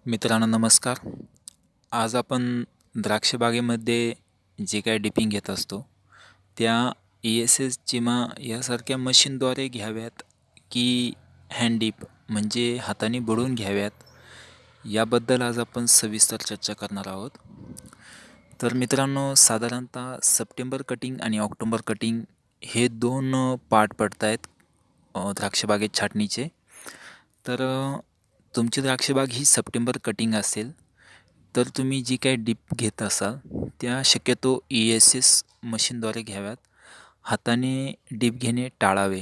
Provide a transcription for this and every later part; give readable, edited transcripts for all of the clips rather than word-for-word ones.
मित्रांनो नमस्कार. आज आपण द्राक्ष बागेमध्ये जे काही डिपिंग घेत असतो त्या ESS चिमा यासारख्या मशीनद्वारे घ्याव्यात की हँड डिप म्हणजे हाताने बुडवून घ्याव्यात, याबद्दल आज आपण सविस्तर चर्चा करणार आहोत. तर मित्रांनो, साधारणतः सप्टेंबर कटिंग आणि ऑक्टोबर कटिंग हे दोन पार्ट पडत आहेत द्राक्षबागेत छाटणीचे. तर तुमची द्राक्षबाग ही सप्टेंबर कटिंग असेल तर तुम्ही जी काही डीप घेत असाल त्या शक्यतो ESS मशीनद्वारे घ्याव्यात. हाताने डीप घेणे टाळावे.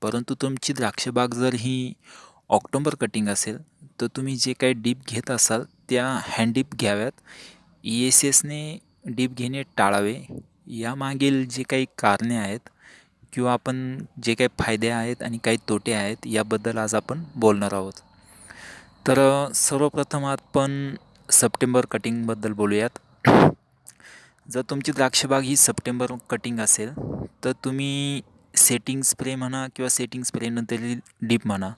परंतु तुमची द्राक्षबाग जर ही ऑक्टोबर कटिंग असेल तर तुम्ही जे काही डीप घेत असाल त्या हँड डीप घ्याव्यात. ESSने डीप घेणे टाळावे. यामागील जे काही कारणे आहेत किंवा आपण जे काही फायदे आहेत आणि काही तोटे आहेत याबद्दल आज आपण बोलणार आहोत. तर सर्वप्रथम आपण सप्टेंबर कटिंगबद्दल बोलूयात. जर तुमची द्राक्षबाग ही सप्टेंबर कटिंग असेल तर तुम्ही सेटिंग स्प्रे म्हणा किंवा सेटिंग स्प्रेनंतरही डीप म्हणा,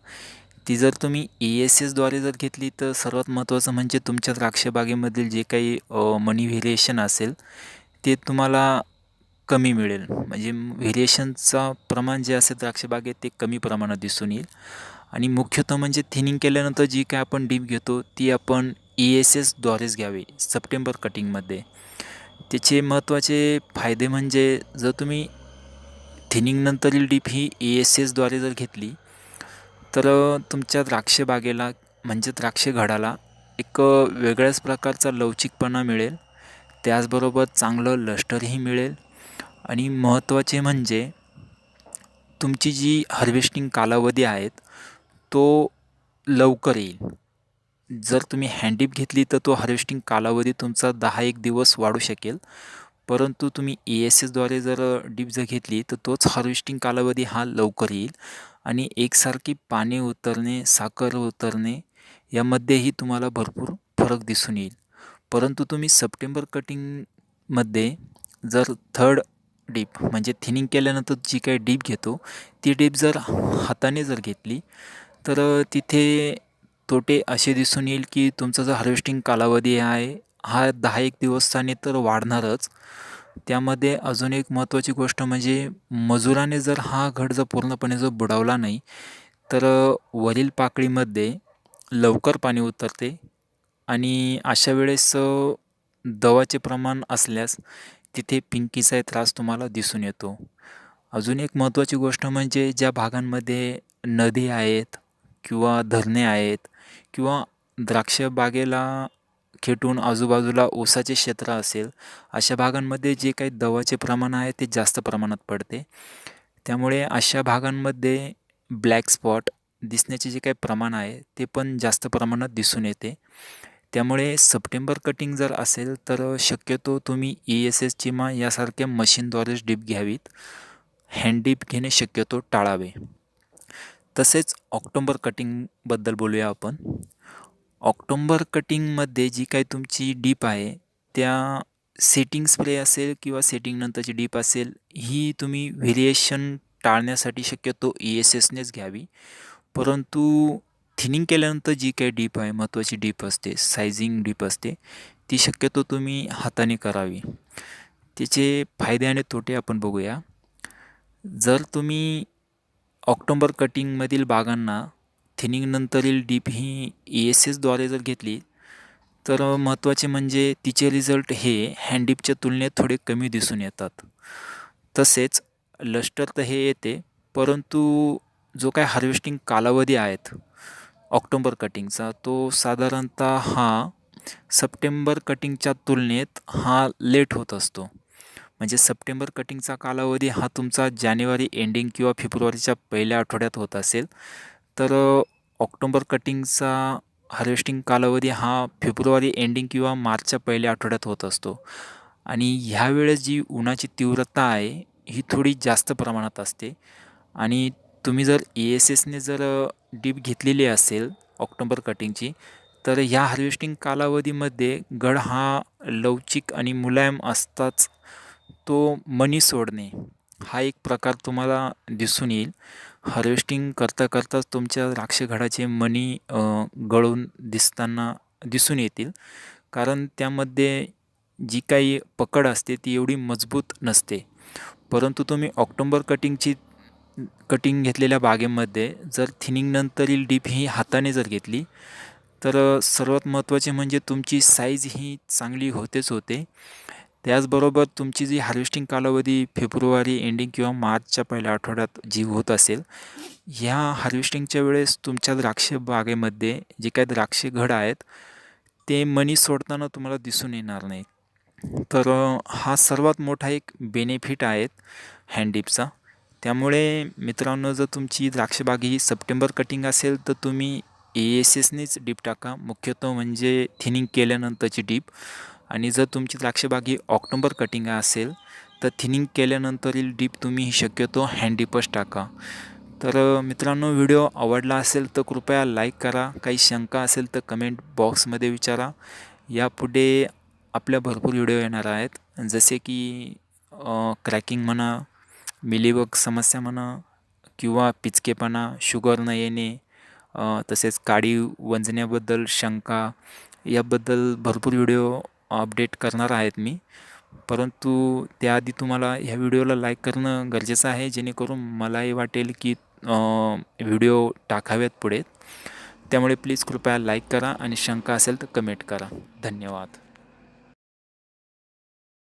ती जर तुम्ही ESSद्वारे जर घेतली तर सर्वात महत्त्वाचं म्हणजे तुमच्या द्राक्षबागेमधील जे काही मनी व्हेरिएशन असेल ते तुम्हाला कमी मिळेल. म्हणजे व्हेरिएशनचा प्रमाण जे असेल द्राक्षबागेत ते कमी प्रमाणात दिसून येईल. आणि मुख्यतः म्हणजे थिनिंग केल्यानंतर जी काय आपण डीप घेतो ती आपण ESSद्वारेच घ्यावी सप्टेंबर कटिंगमध्ये. त्याचे महत्त्वाचे फायदे म्हणजे जर तुम्ही थिनिंगनंतरील डीप ही ESSद्वारे जर घेतली तर तुमच्या द्राक्षबागेला म्हणजे द्राक्ष घडाला एक वेगळ्याच प्रकारचा लवचिकपणा मिळेल. त्याचबरोबर चांगलं लष्टरही मिळेल आणि महत्त्वाचे म्हणजे तुमची जी हार्वेस्टिंग कालावधी आहेत तो लवकर येईल. जर तुम्ही हँडीप घेतली तर तो हार्वेस्टिंग कालावधी तुमचा 10-1 दिवस वाढू शकेल. परंतु तुम्ही ESSद्वारे जर डीप जर घेतली तर तोच हार्वेस्टिंग कालावधी हा लवकर येईल आणि एकसारखी पाने उतरणे, साखर उतरणे यामध्येही तुम्हाला भरपूर फरक दिसून येईल. परंतु तुम्ही सप्टेंबर कटिंगमध्ये जर थर्ड डीप म्हणजे थिनिंग केल्यानंतर जी काही डीप घेतो ती डीप जर हाताने जर घेतली तर तिथे तोटे असे दिसून येईल की तुमचा जो हार्वेस्टिंग कालावधी आहे हा 10-1 दिवसाने तर वाढणारच. त्यामध्ये अजून एक महत्त्वाची गोष्ट म्हणजे मजुराने जर हा घड जर पूर्णपणे जर बुडवला नाही तर वरील पाकळीमध्ये लवकर पाणी उतरते आणि अशा वेळेस दवाचे प्रमाण असल्यास तिथे पिंकीचा त्रास तुम्हाला दिसून येतो. अजून एक महत्त्वाची गोष्ट म्हणजे ज्या भागांमध्ये नदी आहेत किंवा धरणे आहेत किंवा द्राक्ष बागेला खेटून आजूबाजूला ऊसाचे क्षेत्र असेल, अशा भागांमध्ये जे काही दवाचे प्रमाण आहे ते जास्त प्रमाणात पडते. त्यामुळे अशा भागांमध्ये ब्लॅक स्पॉट दिसण्याचे जे काही प्रमाण आहे ते पण जास्त प्रमाणात दिसून येते. त्यामुळे सप्टेंबर कटिंग जर असेल तर शक्यतो तुम्ही ESS चिमा यासारख्या मशीनद्वारेच डीप घ्यावीत. हँड डीप घेणे शक्यतो टाळावे. तसेच ऑक्टोबर कटिंगबद्दल बोलूया आपण. ऑक्टोबर कटिंगमध्ये जी काही तुमची डीप आहे त्या सेटिंग स्प्रे असेल किंवा सेटिंगनंतरची डीप असेल ही तुम्ही व्हेरिएशन टाळण्यासाठी शक्यतो ESSनेच घ्यावी. परंतु थिनिंग केल्यानंतर जी काही डीप आहे महत्त्वाची डीप असते, सायझिंग डीप असते, ती शक्यतो तुम्ही हाताने करावी. त्याचे फायदे आणि तोटे आपण बघूया. जर तुम्ही ऑक्टोबर कटिंगमधील बागांना थिनिंगनंतरील डीप ही ESSद्वारे जर घेतली तर महत्त्वाचे म्हणजे तिचे रिझल्ट हे हँड डीपच्या तुलनेत थोडे कमी दिसून येतात. तसेच लष्टर तर हे येते, परंतु जो काय हार्वेस्टिंग कालावधी आहेत ऑक्टोबर कटिंगचा तो साधारणतः हा सप्टेंबर कटिंगच्या तुलनेत हा लेट होत असतो. म्हणजे सप्टेंबर कटिंगचा कालावधी हा तुमचा जानेवारी एंडिंग किंवा फेब्रुवारीच्या पहिल्या आठवड्यात होत असेल तर ऑक्टोबर कटिंगचा हार्वेस्टिंग कालावधी हा फेब्रुवारी एंडिंग किंवा मार्चच्या पहिल्या आठवड्यात होत असतो. आणि ह्यावेळेस जी उन्हाची तीव्रता आहे ही थोडी जास्त प्रमाणात असते आणि तुम्ही जर ESSने जर डीप घेतलेली असेल ऑक्टोबर कटिंगची तर ह्या हार्वेस्टिंग कालावधीमध्ये घड हा लवचिक आणि मुलायम असताच तो मणी सोडणे हा एक प्रकार तुम्हाला दिसून येईल. हार्वेस्टिंग करता करताच तुमच्या द्राक्ष घडाचे मणी गळून दिसताना दिसून येतील. कारण त्यामध्ये जी काही पकड असते ती एवढी मजबूत नसते. परंतु तुम्ही ऑक्टोबर कटिंग घेतलेल्या बागेमध्ये जर थिनिंगनंतरील डीप ही हाताने जर घेतली, तर सर्वात महत्त्वाचे म्हणजे तुमची साईज ही चांगली होतेच होते. त्याचबरोबर तुमची जी हार्वेस्टिंग कालावधी फेब्रुवारी एंडिंग किंवा मार्चच्या पहिल्या आठवड्यात जी होत असेल, ह्या हार्वेस्टिंगच्या वेळेस तुमच्या द्राक्ष बागेमध्ये जे काही द्राक्ष घड आहेत ते मनी सोडताना तुम्हाला दिसून येणार नाहीत. तर हा सर्वात मोठा एक बेनिफिट आहेत हँड डिपचा. त्यामुळे मित्रांनो, जर तुमची द्राक्षबाग ही सप्टेंबर कटिंग असेल तर तुम्ही ASSनीच डीप टाका, मुख्यतः म्हणजे थिनिंग केल्यानंतरची डीप. आणि जर तुमची द्राक्षबाग ही ऑक्टोबर कटिंग असेल तर थिनिंग केल्यानंतरील डीप तुम्ही शक्यतो हँड डीपच टाका. तर मित्रांनो, व्हिडिओ आवडला असेल तर कृपया लाईक करा. काही शंका असेल तर कमेंट बॉक्समध्ये विचारा. यापुढे आपल्या भरपूर व्हिडिओ येणार आहेत, जसे की क्रॅकिंग म्हणा, मिलीबग समस्या म्हणा, किंवा पिचकेपणा, शुगर न येणे, तसेच काडी वंजण्याबद्दल शंका, याबद्दल भरपूर व्हिडिओ अपडेट करणार आहेत मी. परंतु त्याआधी तुम्हाला ह्या व्हिडिओला लाईक करणं गरजेचं आहे, जेणेकरून मलाही वाटेल की व्हिडिओ टाकाव्यात पुढे. त्यामुळे प्लीज कृपया लाईक करा आणि शंका असेल तर कमेंट करा. धन्यवाद.